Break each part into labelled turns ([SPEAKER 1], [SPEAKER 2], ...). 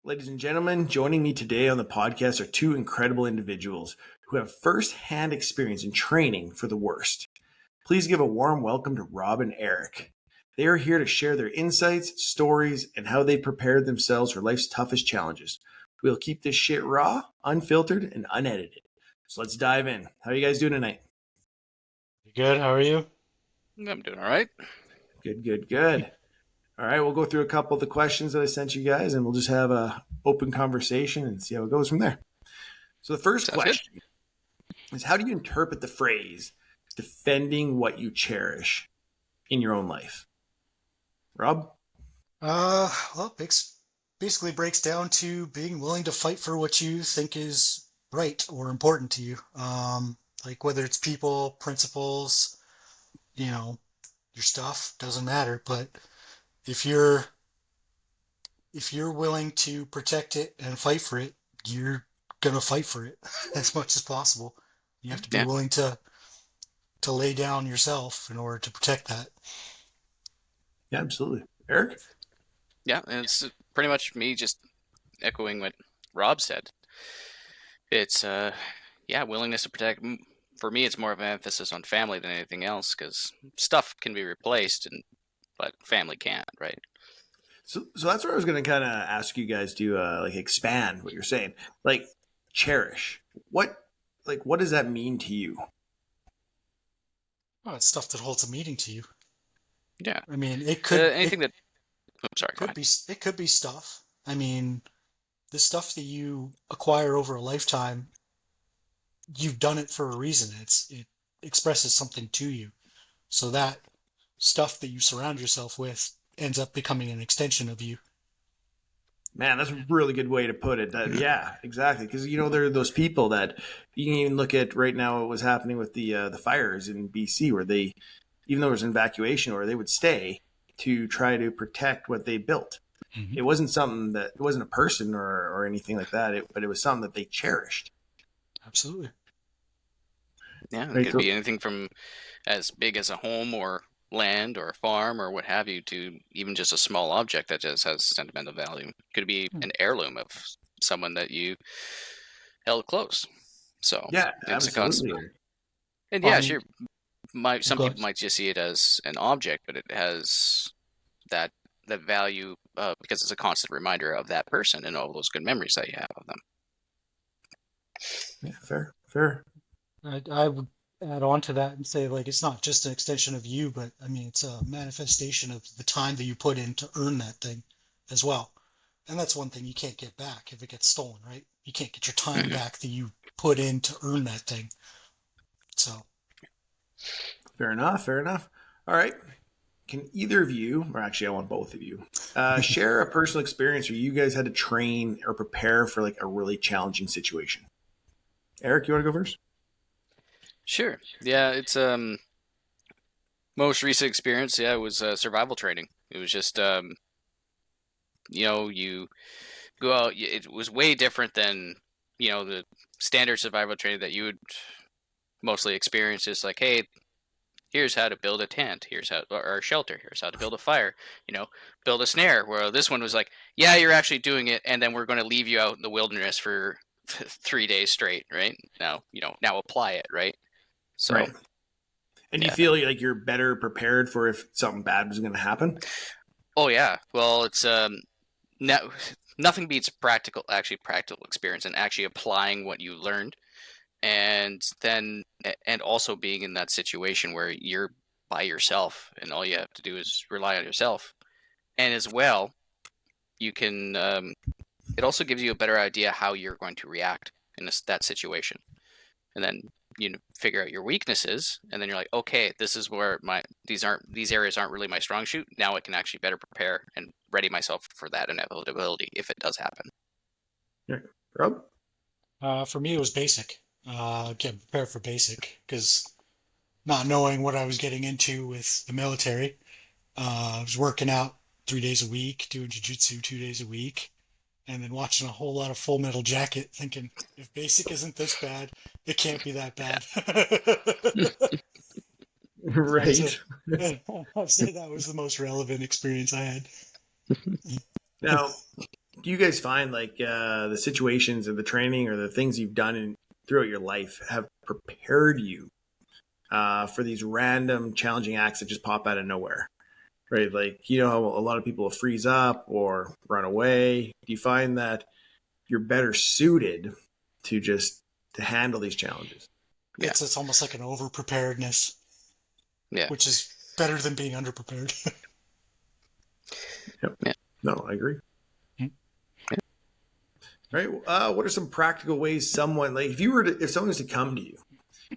[SPEAKER 1] Ladies and gentlemen, joining me today on the podcast are two incredible individuals who have first-hand experience in training for the worst. Please give a warm welcome to Rob and Eric. They are here to share their insights, stories, and how they prepared themselves for life's toughest challenges. We'll keep this shit raw, unfiltered, and unedited. So let's dive in. How are you guys doing tonight?
[SPEAKER 2] Good, how are you?
[SPEAKER 3] I'm doing all right.
[SPEAKER 1] Good. All right, we'll go through a couple of the questions that I sent you guys, and we'll just have a open conversation and see how it goes from there. So the first
[SPEAKER 3] Sounds
[SPEAKER 1] question is, how do you interpret the phrase defending what you cherish in your own life? Rob?
[SPEAKER 2] Well, basically breaks down to being willing to fight for what you think is right or important to you. Like whether it's people, principles, your stuff, doesn't matter. But if you're willing to protect it and fight for it, you're gonna fight for it as much as possible. You have to be
[SPEAKER 3] Yeah.
[SPEAKER 2] willing to lay down yourself in order to protect that.
[SPEAKER 1] Yeah, absolutely. Eric?
[SPEAKER 3] Yeah, and it's pretty much me just echoing what Rob said. It's willingness to protect. For me, it's more of an emphasis on family than anything else, because stuff can be replaced, but family can't, right?
[SPEAKER 1] So that's where I was going to kind of ask you guys to expand what you're saying. Like, cherish. What does that mean to you?
[SPEAKER 2] Oh, it's stuff that holds a meaning to you.
[SPEAKER 3] Yeah.
[SPEAKER 2] I mean, it could
[SPEAKER 3] anything that. Oh, sorry. Go
[SPEAKER 2] could
[SPEAKER 3] ahead.
[SPEAKER 2] be it could be stuff. I mean, the stuff that you acquire over a lifetime, you've done it for a reason. It expresses something to you. So that stuff that you surround yourself with ends up becoming an extension of you.
[SPEAKER 1] Man, that's a really good way to put it. Yeah, exactly. Because there are those people that you can even look at right now. What was happening with the fires in BC, where they, even though there was an evacuation order, they would stay to try to protect what they built.
[SPEAKER 2] Mm-hmm.
[SPEAKER 1] It wasn't a person or anything like that. But it was something that they cherished.
[SPEAKER 2] Absolutely.
[SPEAKER 3] Yeah, it
[SPEAKER 1] Right,
[SPEAKER 3] could
[SPEAKER 1] so-
[SPEAKER 3] be anything from as big as a home or land or a farm or what have you to even just a small object that just has sentimental value. Could be an heirloom of someone that you held close. So
[SPEAKER 1] Yeah,
[SPEAKER 3] it's a concept.
[SPEAKER 1] absolutely.
[SPEAKER 3] And
[SPEAKER 2] Well,
[SPEAKER 3] yeah,
[SPEAKER 2] I mean,
[SPEAKER 3] sure. Some
[SPEAKER 2] go
[SPEAKER 3] people
[SPEAKER 2] ahead.
[SPEAKER 3] might just see it as an object, but it has that value because it's a constant reminder of that person and all those good memories that you have of them.
[SPEAKER 1] Yeah, fair.
[SPEAKER 2] I would add on to that and say, like, it's not just an extension of you, but I mean, it's a manifestation of the time that you put in to earn that thing as well. And that's one thing you can't get back if it gets stolen, right? You can't get your time back that you put in to earn that thing. So,
[SPEAKER 1] Fair enough. All right. Can either of you, or actually I want both of you, share a personal experience where you guys had to train or prepare for like a really challenging situation? Eric, you want to go first?
[SPEAKER 3] Sure. Yeah, it's most recent experience. Yeah, it was survival training. It was just you go out. It was way different than the standard survival training that you would mostly experience. Just like, hey, here's how to build a tent. Here's how, or a shelter. Here's how to build a fire. Build a snare. Where this one was like, yeah, you're actually doing it, and then we're going to leave you out in the wilderness for 3 days straight. Right now, now apply it. Right. So.
[SPEAKER 1] Right. And do you
[SPEAKER 3] Yeah.
[SPEAKER 1] feel like you're better prepared for if something bad was going to happen?
[SPEAKER 3] Oh yeah. Well, it's nothing beats practical experience and actually applying what you learned, and also being in that situation where you're by yourself and all you have to do is rely on yourself. And as well, you can it also gives you a better idea how you're going to react in that situation, and then figure out your weaknesses, and then you're like, okay, this is where these areas aren't really my strong suit. Now I can actually better prepare and ready myself for that inevitability if it does happen.
[SPEAKER 1] Yeah. Rob?
[SPEAKER 2] for me, it was basic. Get prepared for basic because not knowing what I was getting into with the military, I was working out 3 days a week, doing jiu-jitsu 2 days a week, and then watching a whole lot of Full Metal Jacket, thinking, if basic isn't this bad, it can't be that bad.
[SPEAKER 1] Right.
[SPEAKER 2] I'd say that was the most relevant experience I had.
[SPEAKER 1] Now, do you guys find like the situations or the training or the things you've done throughout your life have prepared you for these random challenging acts that just pop out of nowhere? Right? Like, you know how a lot of people will freeze up or run away. Do you find that you're better suited to handle these challenges?
[SPEAKER 3] Yeah.
[SPEAKER 2] It's almost like an over preparedness,
[SPEAKER 3] Yeah.
[SPEAKER 2] which is better than being underprepared.
[SPEAKER 1] Yep.
[SPEAKER 3] Yeah.
[SPEAKER 1] No, I agree.
[SPEAKER 2] Hmm.
[SPEAKER 1] Right. What are some practical ways someone, like if someone was to come to you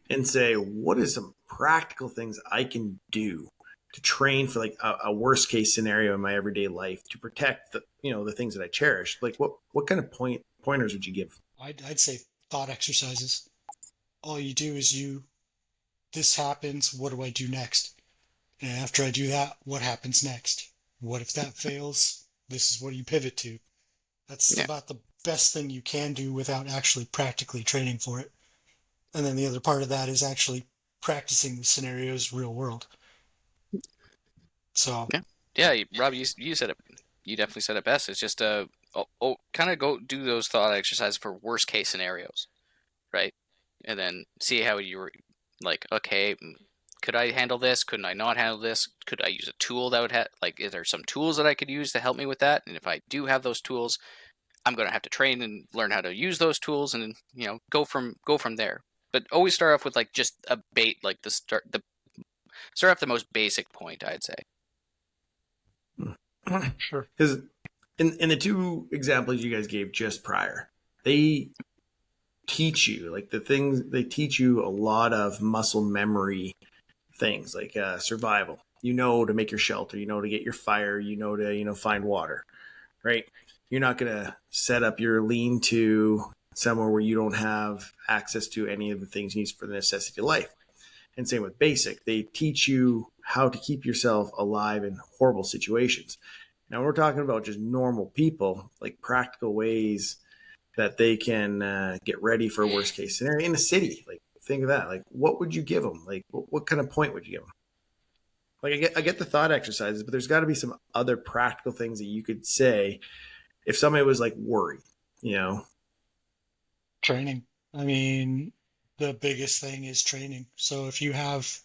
[SPEAKER 1] and say, what is some practical things I can do to train for like a worst case scenario in my everyday life to protect the things that I cherish? Like what kind of pointers would you give?
[SPEAKER 2] I'd say thought exercises. All you do is this happens, what do I do next? And after I do that, what happens next? What if that fails? This is what you pivot to. That's about the best thing you can do without actually practically training for it. And then the other part of that is actually practicing the scenarios real world. So
[SPEAKER 3] yeah, Rob, you said it. You definitely said it best. It's just kind of go do those thought exercises for worst case scenarios, right? And then see how you were like, okay, could I handle this? Couldn't I not handle this? Could I use a tool that would have like, is there some tools that I could use to help me with that? And if I do have those tools, I'm going to have to train and learn how to use those tools, and go from there. But always start off with like just a bait, like start off the most basic point, I'd say.
[SPEAKER 2] sure.
[SPEAKER 1] Because in the two examples you guys gave just prior, they teach you like they teach you a lot of muscle memory things like survival. To make your shelter, to get your fire, to find water, right? You're not going to set up your lean-to somewhere where you don't have access to any of the things you need for the necessity of life. And same with basic. They teach you how to keep yourself alive in horrible situations. Now we're talking about just normal people, like practical ways that they can get ready for a worst case scenario in the city. Like think of that. Like what would you give them? Like what kind of point would you give them? Like I get the thought exercises, but there's got to be some other practical things that you could say if somebody was like worried,
[SPEAKER 2] Training. I mean, the biggest thing is training. So if you have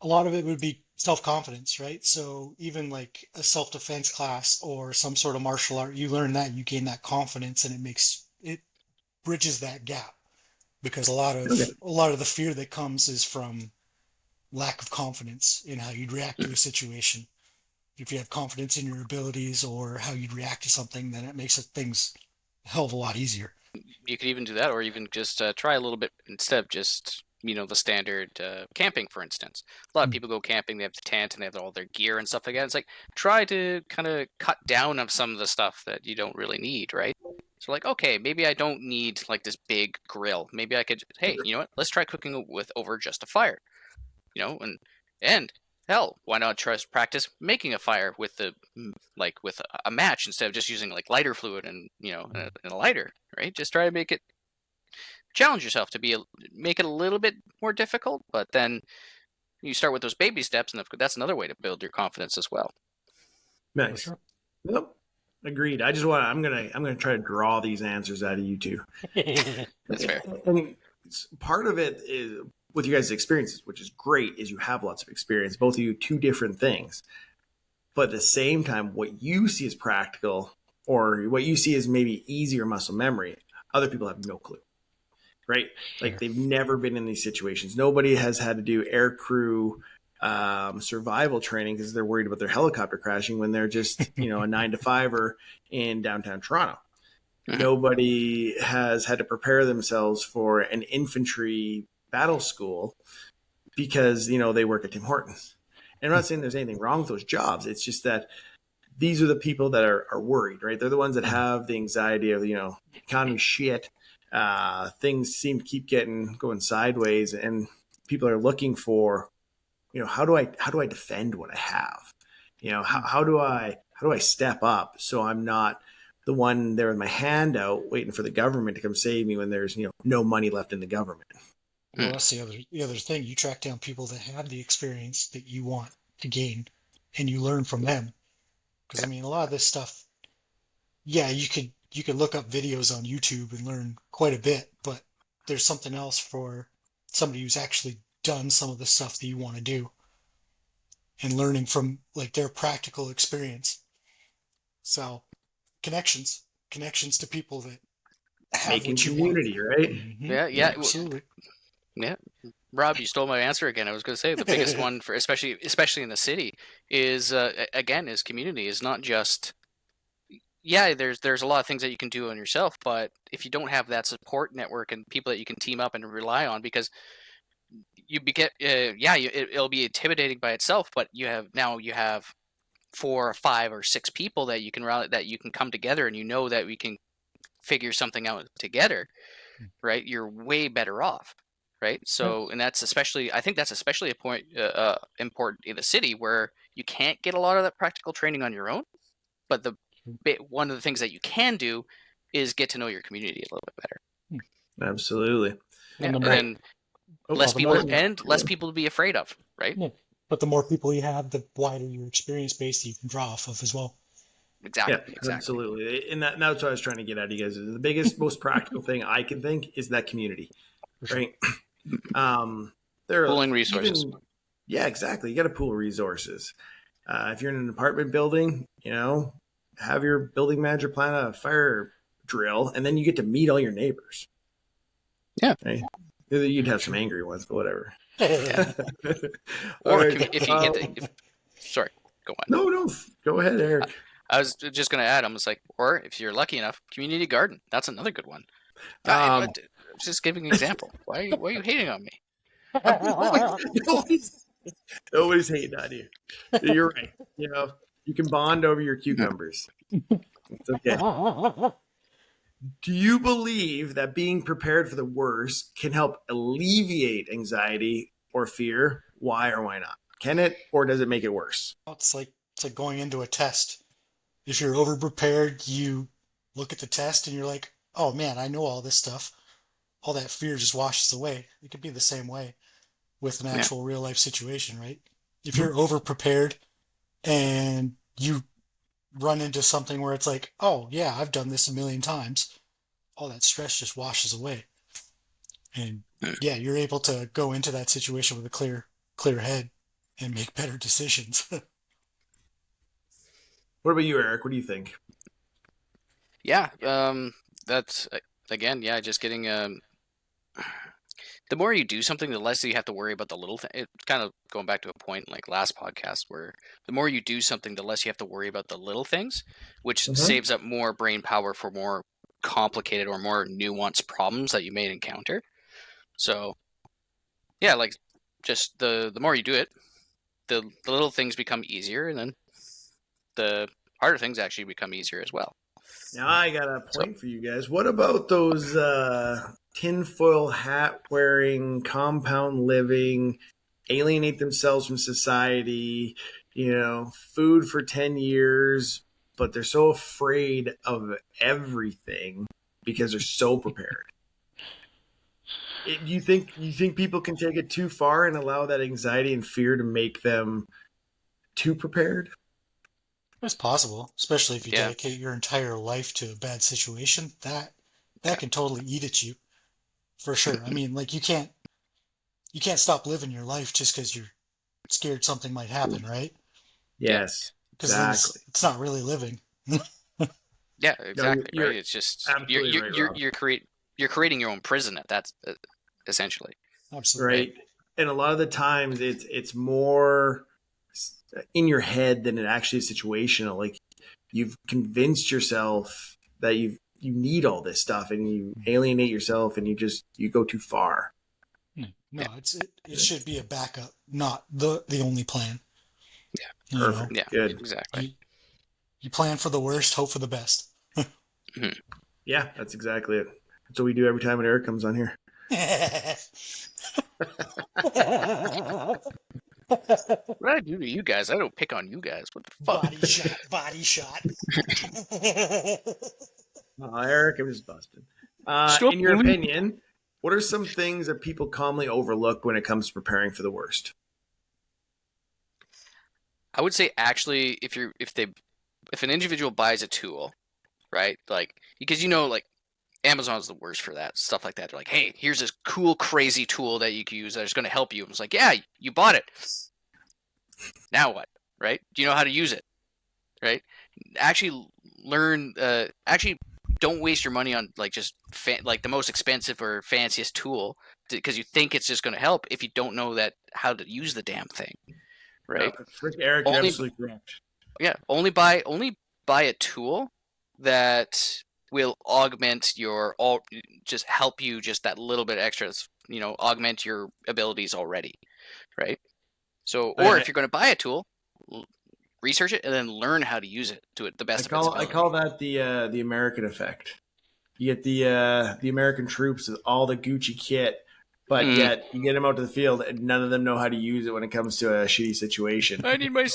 [SPEAKER 2] a lot of it would be self-confidence, right? So even like a self-defense class or some sort of martial art, you learn that, you gain that confidence, and it bridges that gap, because a lot of the fear that comes is from lack of confidence in how you'd react to a situation. If you have confidence in your abilities or how you'd react to something, then it makes things a hell of a lot easier.
[SPEAKER 3] You could even do that, or even just try a little bit instead of just the standard camping, for instance. A lot of people go camping, they have the tent and they have all their gear and stuff like that. It's like, try to kind of cut down on some of the stuff that you don't really need, right? So like, okay, maybe I don't need like this big grill. Maybe I could, hey, you know what? Let's try cooking with over just a fire, and hell, why not practice making a fire with with a match instead of just using like lighter fluid and and a lighter, right? Just try to challenge yourself to make it a little bit more difficult, but then you start with those baby steps, and that's another way to build your confidence as well.
[SPEAKER 1] Nice.
[SPEAKER 2] Sure.
[SPEAKER 1] Yep. Agreed. I'm gonna try to draw these answers out of you two.
[SPEAKER 3] That's fair.
[SPEAKER 1] And part of it is with you guys' experiences, which is great, is you have lots of experience. Both of you, two different things. But at the same time, what you see as practical or what you see as maybe easier muscle memory, other people have no clue. Right?
[SPEAKER 2] Sure.
[SPEAKER 1] Like they've never been in these situations. Nobody has had to do air crew survival training because they're worried about their helicopter crashing when they're just, a 9-to-5er in downtown Toronto. Mm-hmm. Nobody has had to prepare themselves for an infantry battle school because, they work at Tim Hortons. And I'm not saying there's anything wrong with those jobs. It's just that these are the people that are worried, right? They're the ones that have the anxiety of, economy shit. Things seem to keep going sideways, and people are looking for, how do I defend what I have? How do I step up so I'm not the one there with my hand out waiting for the government to come save me when there's no money left in the government.
[SPEAKER 2] Well, that's the other thing. You track down people that have the experience that you want to gain, and you learn from them. Because a lot of this stuff, yeah, you could look up videos on YouTube and learn quite a bit, but there's something else for somebody who's actually done some of the stuff that you want to do and learning from like their practical experience. So connections to people that have
[SPEAKER 1] Making
[SPEAKER 2] what you want.
[SPEAKER 1] community, right?
[SPEAKER 3] Yeah,
[SPEAKER 2] Yeah,
[SPEAKER 3] yeah,
[SPEAKER 2] absolutely.
[SPEAKER 3] yeah. Rob, you stole my answer again. I was going to say the biggest one for especially in the city is again is community. Is not just yeah. There's a lot of things that you can do on yourself, but if you don't have that support network and people that you can team up and rely on, because it'll be intimidating by itself, but you have 4 or 5 or 6 people that you can rally, that you can come together, and you know that we can figure something out together, right? You're way better off, right?
[SPEAKER 2] Yep.
[SPEAKER 3] So, and I think that's especially a point important in the city where you can't get a lot of that practical training on your own. But one of the things that you can do is get to know your community a little bit better.
[SPEAKER 1] Absolutely.
[SPEAKER 3] Yeah,
[SPEAKER 2] And the
[SPEAKER 3] and
[SPEAKER 2] more,
[SPEAKER 3] then
[SPEAKER 2] oh, well,
[SPEAKER 3] less
[SPEAKER 2] the more,
[SPEAKER 3] less people to be afraid of, right?
[SPEAKER 2] yeah, but the more people you have, the wider your experience base that you can draw off of as well.
[SPEAKER 1] Yeah,
[SPEAKER 3] Exactly.
[SPEAKER 1] absolutely. And that's what I was trying to get at, you guys. The biggest, most practical thing I can think is that community,
[SPEAKER 2] For sure.
[SPEAKER 1] right? There are
[SPEAKER 3] Pooling resources.
[SPEAKER 1] even, yeah, exactly. You got to pool resources. If you're in an apartment building, have your building manager plan a fire drill, and then you get to meet all your neighbors.
[SPEAKER 3] Yeah.
[SPEAKER 1] Right? You'd have some angry ones, but whatever.
[SPEAKER 3] Or
[SPEAKER 1] right.
[SPEAKER 3] if you get the, sorry, go on.
[SPEAKER 1] No, go ahead, Eric.
[SPEAKER 3] I was just going to add, I was like, or if you're lucky enough, community garden. That's another good one. I was just giving an example. Why are you hating on me?
[SPEAKER 1] Nobody's hating on you. You're right. You can bond over your cucumbers. It's okay. Do you believe that being prepared for the worst can help alleviate anxiety or fear? Why or why not? Can it, or does it make it worse?
[SPEAKER 2] It's like going into a test. If you're over prepared, you look at the test and you're like, oh man, I know all this stuff. All that fear just washes away. It could be the same way with an
[SPEAKER 3] Yeah.
[SPEAKER 2] actual real life situation, right? If you're over prepared and you run into something where it's like, oh yeah, I've done this a million times, all that stress just washes away. And yeah, you're able to go into that situation with a clear head and make better decisions.
[SPEAKER 1] What about you, Eric? What do you think?
[SPEAKER 3] Yeah. That's again, yeah, just getting the more you do something, the less you have to worry about the little thing. It's kind of going back to a point like last podcast where the more you do something, the less you have to worry about the little things, which saves up more brain power for more complicated or more nuanced problems that you may encounter. So, yeah, like just the more you do it, the little things become easier, and then the harder things actually become easier as well.
[SPEAKER 1] Now I got a point for you guys. What about those tinfoil hat wearing, compound living, alienate themselves from society, food for 10 years, but they're so afraid of everything because they're so prepared? Do you think people can take it too far and allow that anxiety and fear to make them too prepared?
[SPEAKER 2] It's possible, especially if you
[SPEAKER 3] Yeah.
[SPEAKER 2] dedicate your entire life to a bad situation. That can totally eat at you, for sure. I mean, like you can't stop living your life just because you're scared something might happen, right?
[SPEAKER 1] Yes,
[SPEAKER 2] Because then
[SPEAKER 1] exactly.
[SPEAKER 2] it's not really living.
[SPEAKER 3] Yeah,
[SPEAKER 1] No,
[SPEAKER 3] exactly.
[SPEAKER 1] you're
[SPEAKER 3] Right. It's just
[SPEAKER 1] absolutely right, Rob.
[SPEAKER 3] you're creating your own prison at that essentially.
[SPEAKER 2] Absolutely.
[SPEAKER 1] Right, and a lot of the times it's more in your head than it actually is situational. Like you've convinced yourself that you need all this stuff, and you alienate yourself, and you go too far.
[SPEAKER 2] No, it should be a backup, not the only plan.
[SPEAKER 3] Yeah.
[SPEAKER 2] You know,
[SPEAKER 1] Perfect.
[SPEAKER 3] Yeah,
[SPEAKER 1] Good.
[SPEAKER 3] exactly.
[SPEAKER 2] you plan for the worst, hope for the best.
[SPEAKER 1] Yeah, that's exactly it. That's what we do every time an Eric comes on here.
[SPEAKER 3] What I do to you guys, I don't pick on you guys. What the fuck?
[SPEAKER 2] Body shot.
[SPEAKER 1] Oh, Eric, I'm just busting.
[SPEAKER 3] Stop
[SPEAKER 1] In your
[SPEAKER 3] bullying.
[SPEAKER 1] opinion, what are some things that people commonly overlook when it comes to preparing for the worst?
[SPEAKER 3] I would say actually, if an individual buys a tool, right? Like, because like Amazon's the worst for that stuff like that. They're like, hey, here's this cool, crazy tool that you can use that's going to help you. It's like, yeah, you bought it. Now what? Right? Do you know how to use it? Right? Actually learn. Actually, don't waste your money on like just like the most expensive or fanciest tool because you think it's just going to help if you don't know that how to use the damn thing. Right?
[SPEAKER 1] Eric, you're absolutely correct.
[SPEAKER 3] Yeah, only buy a tool that will augment just help you just that little bit extra, augment your abilities already, right? So, or if you're going to buy a tool, research it and then learn how to use it to the best of its ability.
[SPEAKER 1] I call that the American effect. You get the American troops with all the Gucci kit, but yet you get them out to the field and none of them know how to use it when it comes to a shitty situation.
[SPEAKER 3] I need my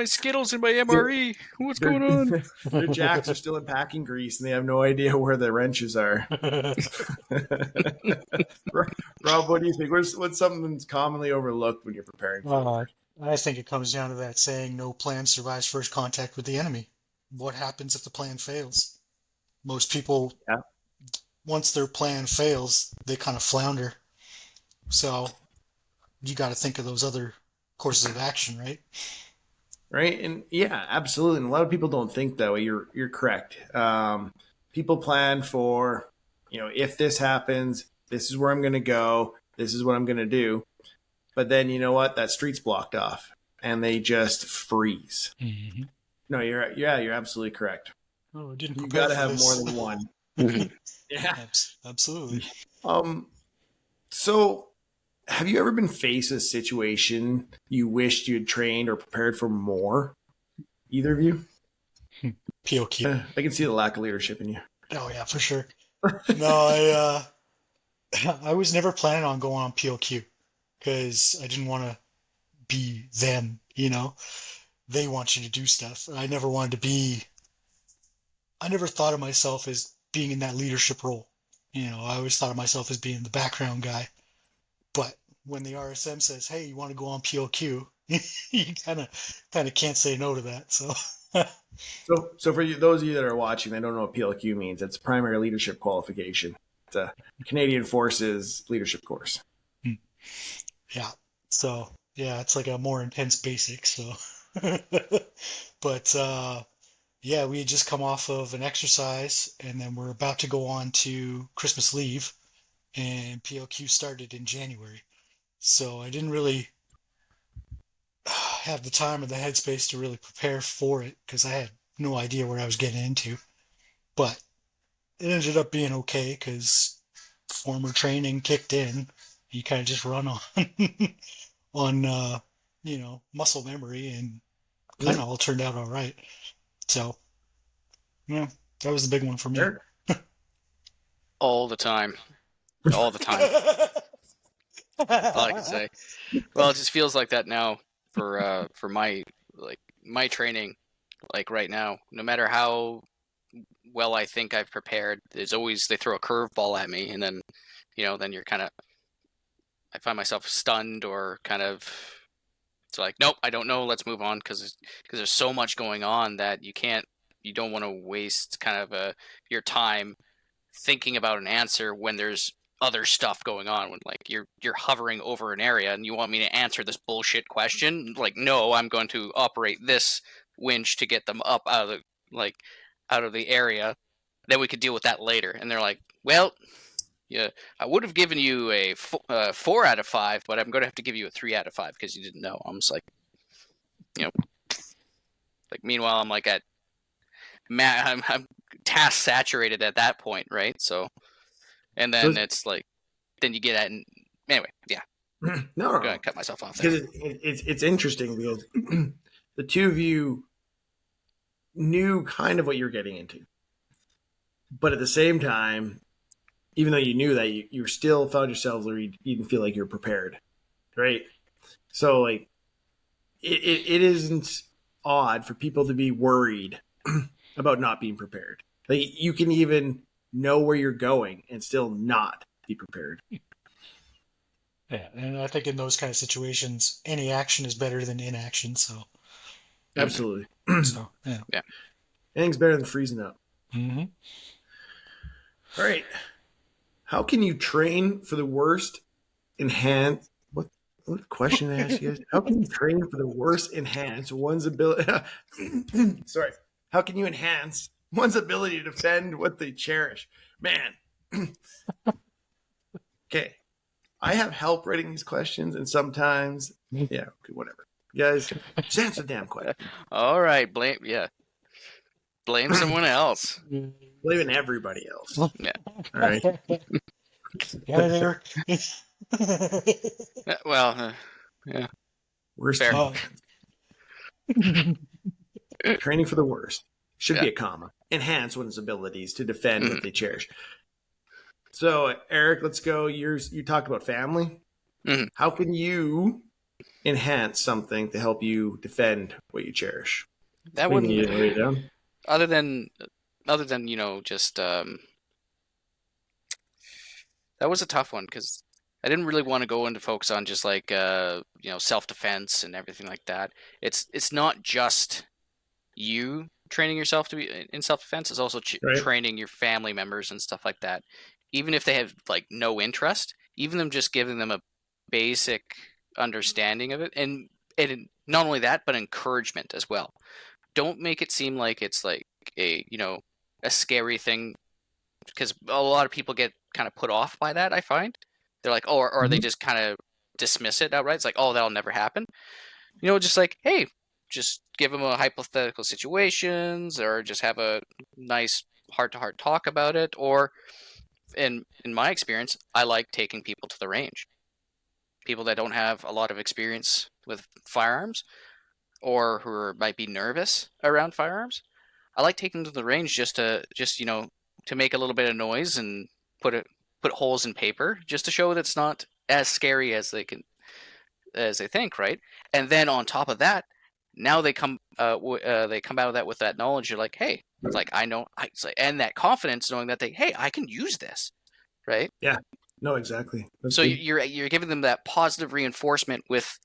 [SPEAKER 3] Skittles and my MRE. What's going on?
[SPEAKER 1] Their jacks are still in packing grease and they have no idea where the wrenches are. Rob, what do you think? What's something that's commonly overlooked when you're preparing for it?
[SPEAKER 2] I think it comes down to that saying, no plan survives first contact with the enemy. What happens if the plan fails? Most people, once their plan fails, they kind of flounder. So you got to think of those other courses of action, right?
[SPEAKER 1] Right. And yeah, absolutely. And a lot of people don't think that way. You're correct. People plan for, if this happens, this is where I'm going to go. This is what I'm going to do. But then you know what? That street's blocked off and they just freeze. Mm-hmm. No, you're absolutely correct.
[SPEAKER 2] Oh, I didn't.
[SPEAKER 1] You got to have more than one.
[SPEAKER 2] Yeah, absolutely.
[SPEAKER 1] So have you ever been faced with a situation you wished you had trained or prepared for more? Either of you?
[SPEAKER 2] POQ.
[SPEAKER 1] I can see the lack of leadership in you.
[SPEAKER 2] Oh yeah, for sure. No, I was never planning on going on POQ because I didn't want to be them, They want you to do stuff. I never thought of myself as being in that leadership role. I always thought of myself as being the background guy. But when the RSM says, hey, you want to go on POQ, you kind of can't say no to that. So
[SPEAKER 1] for those of you that are watching, they don't know what PLQ means. It's primary leadership qualification. It's a Canadian Forces leadership course.
[SPEAKER 2] Yeah. So yeah, it's like a more intense basic. So, but yeah, we had just come off of an exercise, and then we're about to go on to Christmas leave, and PLQ started in January. So I didn't really have the time or the headspace to really prepare for it because I had no idea what I was getting into. But it ended up being okay because former training kicked in. You kind of just run on muscle memory, and kind of all turned out all right. So yeah, that was the big one for me.
[SPEAKER 1] Sure.
[SPEAKER 3] All the time. All I can say. Well, it just feels like that now for my training, like right now. No matter how well I think I've prepared, they throw a curveball at me, and then then you're kind of, I find myself stunned or kind of, it's like, nope, I don't know, let's move on, because there's so much going on that you don't want to waste kind of your time thinking about an answer when there's other stuff going on, when like you're hovering over an area and you want me to answer this bullshit question. Like, no, I'm going to operate this winch to get them up out of the area. Then we could deal with that later. And they're like, well, yeah, I would have given you a 4 out of 5, but I'm going to have to give you a 3 out of 5 because you didn't know. I'm just like, like meanwhile I'm like I'm task saturated at that point, right? So, and then it's like, then you get at, anyway, yeah.
[SPEAKER 1] No,
[SPEAKER 3] I'm gonna cut myself off there.
[SPEAKER 1] It's interesting because the two of you knew kind of what you're getting into, but at the same time, even though you knew that, you still found yourselves where you didn't feel like you're prepared, right? So like, it isn't odd for people to be worried about not being prepared. Like, you can even know where you're going and still not be prepared.
[SPEAKER 2] Yeah, and I think in those kind of situations, any action is better than inaction. So
[SPEAKER 1] absolutely.
[SPEAKER 2] So yeah.
[SPEAKER 1] Anything's better than freezing up.
[SPEAKER 2] Mm-hmm.
[SPEAKER 1] All right. How can you train for the worst? Enhance what question did I ask you guys? How can you train for the worst? Enhance one's ability. Sorry. How can you enhance one's ability to defend what they cherish? Man. Okay. I have help writing these questions, and sometimes, yeah, okay, whatever. You guys, just answer the damn question.
[SPEAKER 3] All right, blame someone else.
[SPEAKER 1] Blaming everybody else.
[SPEAKER 3] Yeah.
[SPEAKER 1] All right.
[SPEAKER 2] Yeah, they were.
[SPEAKER 3] Well, yeah.
[SPEAKER 1] Worst
[SPEAKER 3] Fair.
[SPEAKER 1] training for the worst. Should be
[SPEAKER 3] Yeah.
[SPEAKER 1] a comma. Enhance one's abilities to defend what
[SPEAKER 3] Mhm.
[SPEAKER 1] they cherish. So, Eric, let's go. You talked about family.
[SPEAKER 3] Mhm.
[SPEAKER 1] How can you enhance something to help you defend what you cherish?
[SPEAKER 3] That
[SPEAKER 1] What do you
[SPEAKER 3] wouldn't,
[SPEAKER 1] need to write it down?
[SPEAKER 3] other than just that was a tough one because I didn't really want to go into focus on just like self-defense and everything like that. It's not just you training yourself to be in self-defense. It's also
[SPEAKER 1] Right.
[SPEAKER 3] training your family members and stuff like that. Even if they have like no interest, even them just giving them a basic understanding of it, and not only that, but encouragement as well. Don't make it seem like it's like a scary thing, because a lot of people get kind of put off by that. I find they're like, oh, or they just kind of dismiss it outright. It's like, oh, that'll never happen. Just like, hey, just give them a hypothetical situations, or just have a nice heart-to-heart talk about it. Or in my experience, I like taking people to the range. People that don't have a lot of experience with firearms, or who might be nervous around firearms. I like taking them to the range to make a little bit of noise and put holes in paper, just to show that it's not as scary as they think, right? And then on top of that, now they come out of that with that knowledge. You're like, hey, it's like I know, and that confidence, knowing that hey, I can use this, right?
[SPEAKER 1] Yeah. No, exactly. That's
[SPEAKER 3] So
[SPEAKER 1] good.
[SPEAKER 3] you're giving them that positive reinforcement with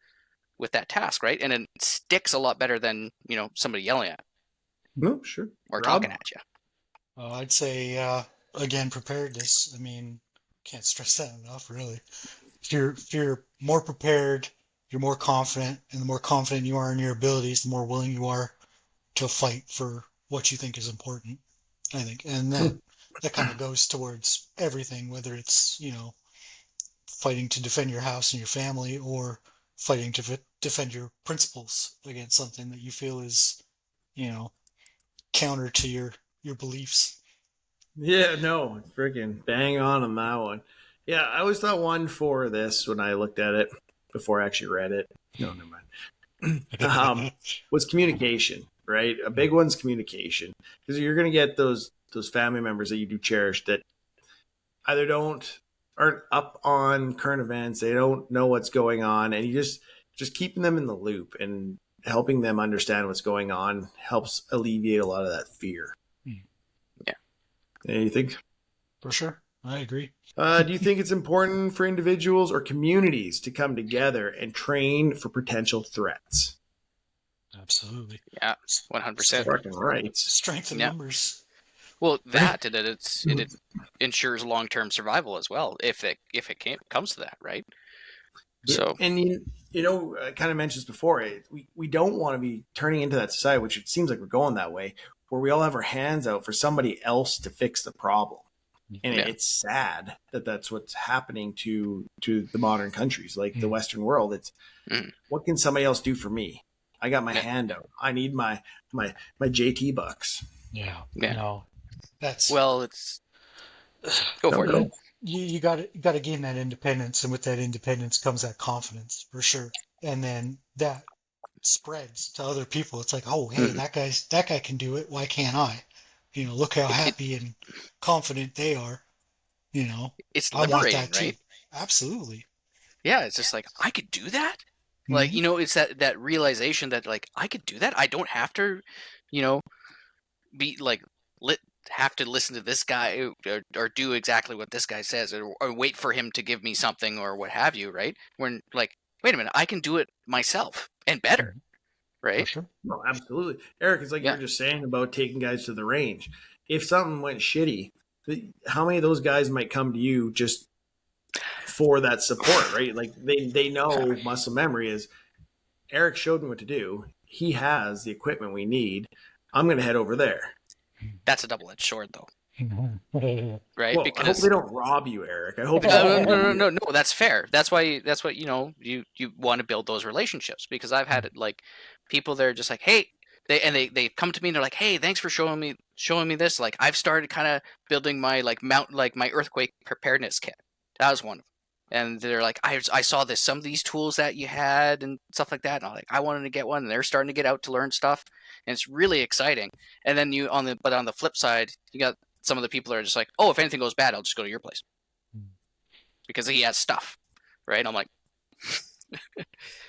[SPEAKER 3] that task, right? And it sticks a lot better than somebody yelling at
[SPEAKER 1] No, sure.
[SPEAKER 3] or
[SPEAKER 1] Rob?
[SPEAKER 3] talking at you.
[SPEAKER 2] I'd say again, preparedness. I mean, can't stress that enough. Really, if you're more prepared, you're more confident, and the more confident you are in your abilities, the more willing you are to fight for what you think is important. I think, and that kind of goes towards everything, whether it's fighting to defend your house and your family, or fighting to defend your principles against something that you feel is counter to your beliefs.
[SPEAKER 1] Yeah, no, freaking bang on that one. Yeah, I always thought one for this when I looked at it before I actually read it. No, never mind. Was communication, right? A big one's communication, because you're going to get those family members that you do cherish that either aren't up on current events, they don't know what's going on, and you just keeping them in the loop and helping them understand what's going on helps alleviate a lot of that fear.
[SPEAKER 3] Yeah.
[SPEAKER 1] Anything?
[SPEAKER 2] For sure, I agree.
[SPEAKER 1] Do you think it's important for individuals or communities to come together and train for potential threats?
[SPEAKER 2] Absolutely.
[SPEAKER 3] Yeah, 100%.
[SPEAKER 1] Fucking right.
[SPEAKER 2] Strength in
[SPEAKER 3] Yeah.
[SPEAKER 2] numbers.
[SPEAKER 3] Well, that and it ensures long-term survival as well, if it comes to that, right? So,
[SPEAKER 1] and I kind of mentioned this before. We don't want to be turning into that society, which it seems like we're going that way, where we all have our hands out for somebody else to fix the problem. And it's sad that that's what's happening to the modern countries, like the Western world. It's what can somebody else do for me? I got my hand out. I need my JT bucks.
[SPEAKER 2] Yeah.
[SPEAKER 3] Yeah.
[SPEAKER 2] No, that's
[SPEAKER 3] it's go for it.
[SPEAKER 2] you got to gain that independence, and with that independence comes that confidence for sure. And then that spreads to other people. It's like, oh, hey, that guy can do it. Why can't I? Look how happy and confident they are.
[SPEAKER 3] It's
[SPEAKER 2] I want
[SPEAKER 3] liberating,
[SPEAKER 2] that too.
[SPEAKER 3] right?
[SPEAKER 2] Absolutely.
[SPEAKER 3] Yeah, it's just like, I could do that. Like, it's that realization that like I could do that. I don't have to, be like have to listen to this guy or do exactly what this guy says, or wait for him to give me something or what have you, right? When like, wait a minute, I can do it myself and better, right?
[SPEAKER 2] For sure.
[SPEAKER 1] No, absolutely. Eric, it's like you were just saying about taking guys to the range. if something went shitty, how many of those guys might come to you just for that support, right? Like they know muscle memory is Eric showed me what to do. He has the equipment we need. I'm going to head over there.
[SPEAKER 3] That's a double-edged sword, though. Right?
[SPEAKER 1] Well,
[SPEAKER 3] because
[SPEAKER 1] I hope they don't rob you, Eric. I hope
[SPEAKER 3] no, that's fair. That's why you want to build those relationships, because I've had like people that are just like, hey, they come to me and they're like, hey, thanks for showing me this. Like, I've started kind of building my my earthquake preparedness kit. That was one. And they're like, I saw some of these tools that you had and stuff like that. And I'm like, I wanted to get one, and they're starting to get out to learn stuff, and it's really exciting. And then on the flip side, you got some of the people that are just like, oh, if anything goes bad, I'll just go to your place because he has stuff, right? And I'm like,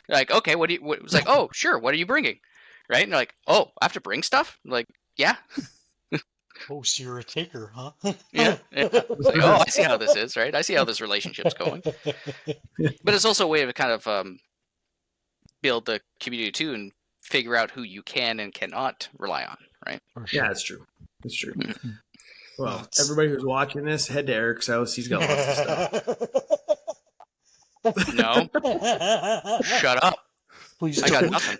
[SPEAKER 3] like, okay, it's like, oh, sure, what are you bringing, right? And they're like, oh, I have to bring stuff. I'm like, yeah.
[SPEAKER 2] Oh, so you're a taker, huh?
[SPEAKER 3] Yeah. It's like, oh, I see how this is, right? I see how this relationship's going. But it's also a way to kind of build the community too, and figure out who you can and cannot rely on, right?
[SPEAKER 1] Yeah, that's true. That's true.
[SPEAKER 3] Mm-hmm.
[SPEAKER 1] Well, everybody who's watching this, head to Eric's house. He's got lots of stuff.
[SPEAKER 3] No. Shut up.
[SPEAKER 2] Please
[SPEAKER 3] I got nothing.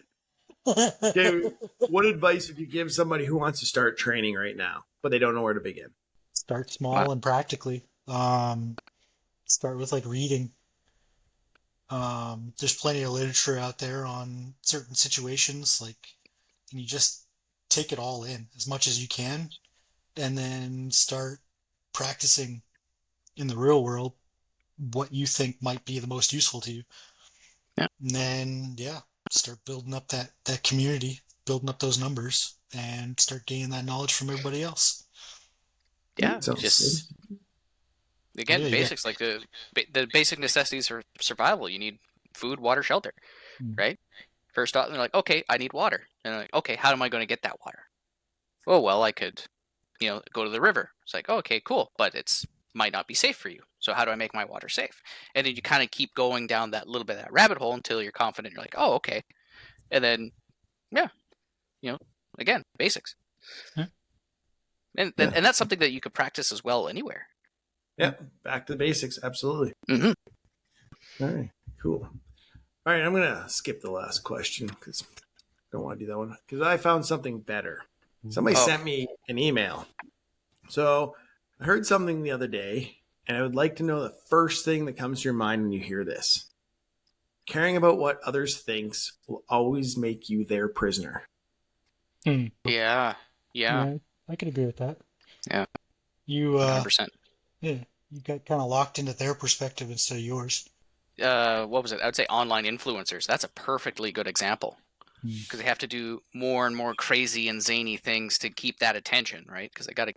[SPEAKER 1] Okay, what advice would you give somebody who wants to start training right now, but they don't know where to begin?
[SPEAKER 2] Start small and practically. Start with like reading. There's plenty of literature out there on certain situations, and you just take it all in as much as you can, and then start practicing in the real world what you think might be the most useful to you.
[SPEAKER 3] Yeah.
[SPEAKER 2] And then, start building up that community, building up those numbers, and start gaining that knowledge from everybody else.
[SPEAKER 3] Yeah, just again, basics like the basic necessities for survival. You need food, water, shelter, right? First off, they're like, okay, I need water, and they're like, okay, how am I going to get that water? Oh, well, I could, go to the river. It's like, okay, cool, but it's might not be safe for you. So how do I make my water safe? And then you kind of keep going down that little bit of that rabbit hole until you're confident. You're like, oh, okay, and then, again, basics. And that's something that you could practice as well anywhere.
[SPEAKER 1] Yeah, back to the basics. Absolutely.
[SPEAKER 3] Mm-hmm.
[SPEAKER 1] All right, cool. All right, I'm going to skip the last question because I don't want to do that one because I found something better. Somebody sent me an email. So I heard something the other day, and I would like to know the first thing that comes to your mind when you hear this. Caring about what others thinks will always make you their prisoner.
[SPEAKER 3] Yeah.
[SPEAKER 2] I could agree with that.
[SPEAKER 3] Yeah.
[SPEAKER 2] You
[SPEAKER 3] 100%.
[SPEAKER 2] Yeah, you got kind of locked into their perspective instead of yours.
[SPEAKER 3] What was it? I would say online influencers. That's a perfectly good example because they have to do more and more crazy and zany things to keep that attention, right? Because they got to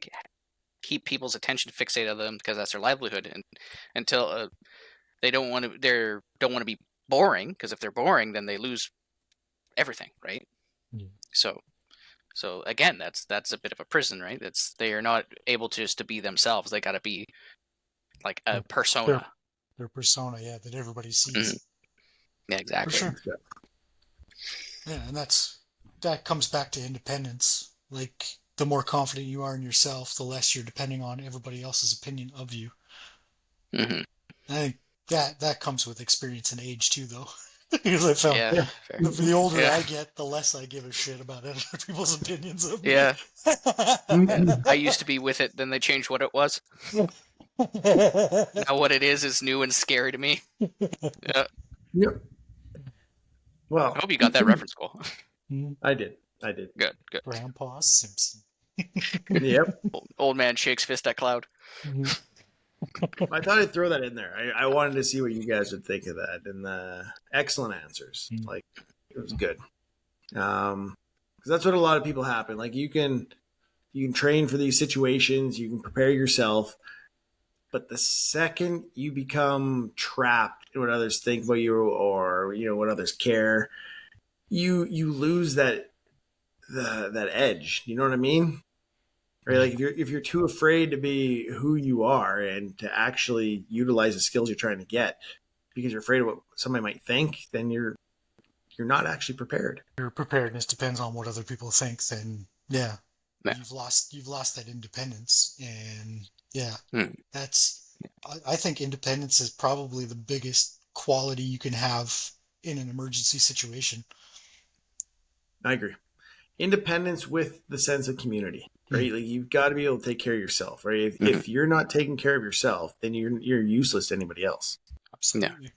[SPEAKER 3] keep people's attention fixated on them because that's their livelihood, and until they don't want to be boring, because if they're boring, then they lose everything, right? So again, that's a bit of a prison, right? They are not able just to be themselves. They got to be like a persona.
[SPEAKER 2] Their persona, that everybody sees.
[SPEAKER 3] Mm-hmm. Yeah, exactly.
[SPEAKER 2] For sure. Yeah, and that comes back to independence. Like, the more confident you are in yourself, the less you're depending on everybody else's opinion of you.
[SPEAKER 3] Mm-hmm.
[SPEAKER 2] I think that comes with experience and age too, though. Because I found
[SPEAKER 3] fair.
[SPEAKER 2] the older I get, the less I give a shit about other people's opinions of me.
[SPEAKER 3] Yeah. I used to be with it, then they changed what it was. Now what it is new and scary to me. Yeah.
[SPEAKER 1] Yep. Well,
[SPEAKER 3] I hope you got that reference, Cole.
[SPEAKER 1] I did.
[SPEAKER 3] Good.
[SPEAKER 2] Grandpa Simpson.
[SPEAKER 1] Yep.
[SPEAKER 3] Old man shakes fist at cloud.
[SPEAKER 1] I thought I'd throw that in there. I wanted to see what you guys would think of that, and excellent answers. Like, it was good. Because that's what a lot of people happen. Like, you can train for these situations, you can prepare yourself, but the second you become trapped in what others think about you, or what others care, you lose that edge. You know what I mean? Right? Like, if you're too afraid to be who you are and to actually utilize the skills you're trying to get because you're afraid of what somebody might think, then you're not actually prepared.
[SPEAKER 2] Your preparedness depends on what other people think. Then
[SPEAKER 3] Yeah.
[SPEAKER 2] you've lost that independence. And yeah,
[SPEAKER 3] Hmm.
[SPEAKER 2] I think independence is probably the biggest quality you can have in an emergency situation.
[SPEAKER 1] I agree. Independence with the sense of community, right?
[SPEAKER 2] Mm.
[SPEAKER 1] Like you've got to be able to take care of yourself, right?
[SPEAKER 3] Mhm.
[SPEAKER 1] If you're not taking care of yourself, then you're useless to anybody else,
[SPEAKER 2] Absolutely.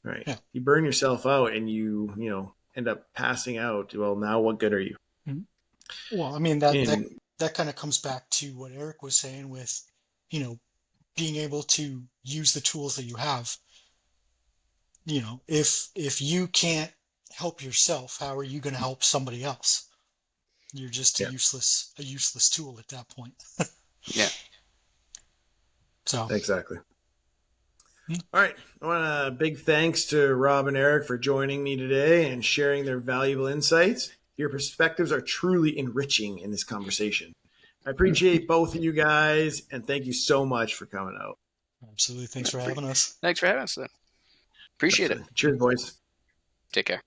[SPEAKER 1] right?
[SPEAKER 2] Yeah.
[SPEAKER 1] You burn yourself out and you end up passing out. Well, now what good are you?
[SPEAKER 2] Mhm. Well, I mean,
[SPEAKER 1] And
[SPEAKER 2] that kind of comes back to what Eric was saying with, you know, being able to use the tools that you have. If you can't help yourself, how are you going to help somebody else? You're just
[SPEAKER 1] yeah,
[SPEAKER 2] a useless tool at that point.
[SPEAKER 3] Yeah.
[SPEAKER 2] So,
[SPEAKER 1] exactly.
[SPEAKER 2] mm,
[SPEAKER 1] All right. I want a big thanks to Rob and Eric for joining me today and sharing their valuable insights. Your perspectives are truly enriching in this conversation. I appreciate both of you guys, and thank you so much for coming out.
[SPEAKER 2] absolutely. Thanks for having us.
[SPEAKER 3] Thanks for having us. Then. Appreciate it.
[SPEAKER 1] Cheers, boys.
[SPEAKER 3] Take care.